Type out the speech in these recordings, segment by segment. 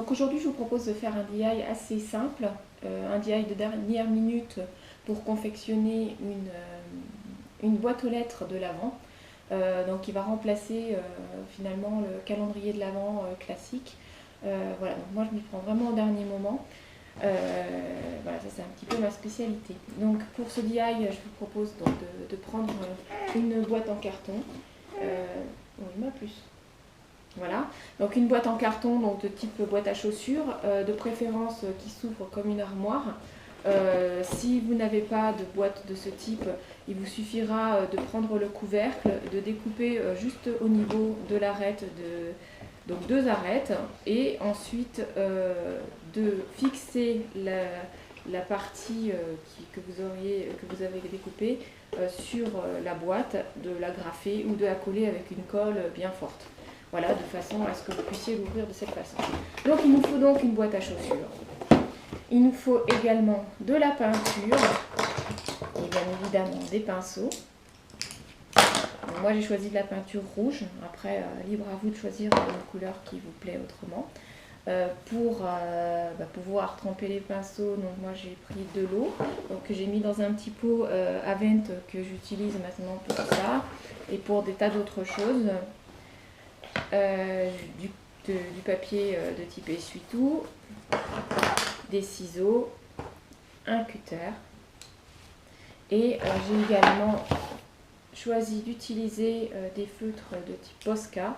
Donc aujourd'hui, je vous propose de faire un DIY assez simple, un DIY de dernière minute pour confectionner une boîte aux lettres de l'Avent. Donc qui va remplacer finalement le calendrier de l'Avent classique. Voilà, donc moi je m'y prends vraiment au dernier moment. Voilà, ça c'est un petit peu ma spécialité. Donc pour ce DIY, je vous propose donc de prendre une boîte en carton. Il m'a plus. Voilà, donc une boîte en carton donc de type boîte à chaussures, de préférence qui s'ouvre comme une armoire. Si vous n'avez pas de boîte de ce type, il vous suffira de prendre le couvercle, de découper juste au niveau de l'arête, donc 2 arêtes, et ensuite de fixer la partie que vous avez découpée sur la boîte, de la graffer ou de la coller avec une colle bien forte. Voilà, de façon à ce que vous puissiez l'ouvrir de cette façon. Donc il nous faut donc une boîte à chaussures. Il nous faut également de la peinture et bien évidemment des pinceaux. Donc, moi j'ai choisi de la peinture rouge. Après, libre à vous de choisir une couleur qui vous plaît autrement. Pour pouvoir tremper les pinceaux, donc moi j'ai pris de l'eau que j'ai mis dans un petit pot Avent que j'utilise maintenant pour ça et pour des tas d'autres choses. Du papier de type essuie-tout, des ciseaux, un cutter et j'ai également choisi d'utiliser des feutres de type Posca.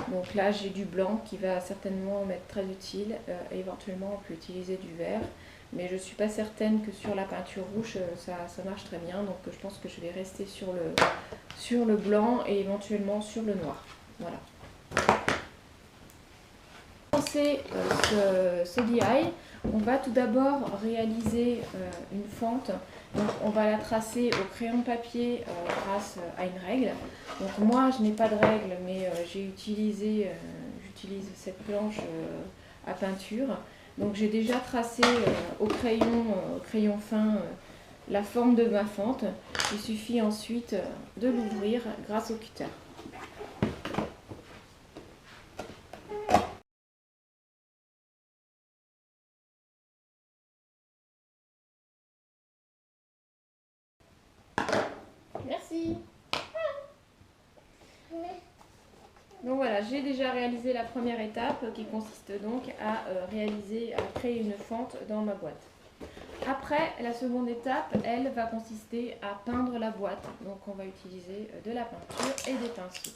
Donc là j'ai du blanc qui va certainement m'être très utile, éventuellement on peut utiliser du vert, mais je ne suis pas certaine que sur la peinture rouge ça marche très bien, donc je pense que je vais rester sur le blanc et éventuellement sur le noir. Voilà. Pour commencer ce DIY, on va tout d'abord réaliser une fente. Donc on va la tracer au crayon papier grâce à une règle. Donc moi je n'ai pas de règle, mais j'utilise cette planche à peinture. Donc j'ai déjà tracé au crayon fin la forme de ma fente. Il suffit ensuite de l'ouvrir grâce au cutter. Merci. Donc voilà, j'ai déjà réalisé la première étape qui consiste donc à créer une fente dans ma boîte. Après, la seconde étape, elle va consister à peindre la boîte. Donc on va utiliser de la peinture et des pinceaux.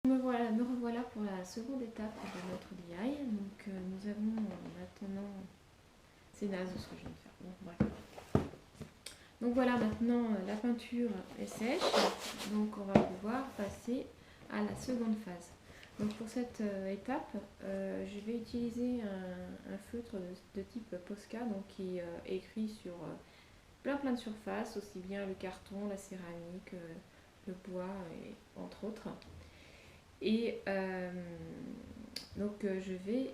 Me revoilà pour la seconde étape de notre DIY. Donc nous avons maintenant... C'est naze ce que je viens de faire. Bon, bref. Donc voilà, maintenant la peinture est sèche. Donc on va pouvoir passer à la seconde phase. Donc pour cette étape, je vais utiliser un feutre de type Posca, donc qui est écrit sur plein de surfaces, aussi bien le carton, la céramique, le bois, et entre autres. Et donc je vais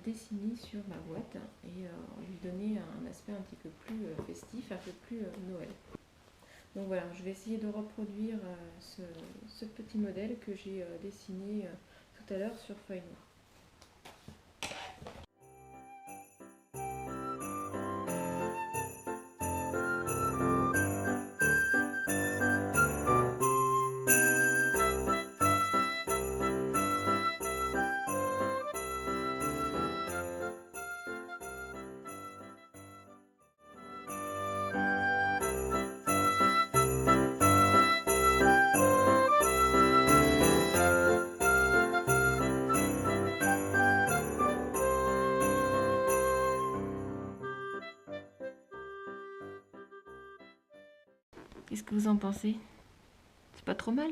dessiner sur ma boîte et lui donner un aspect un petit peu plus festif, un peu plus Noël. Donc voilà, je vais essayer de reproduire ce petit modèle que j'ai dessiné tout à l'heure sur feuille noire. Qu'est-ce que vous en pensez? C'est pas trop mal?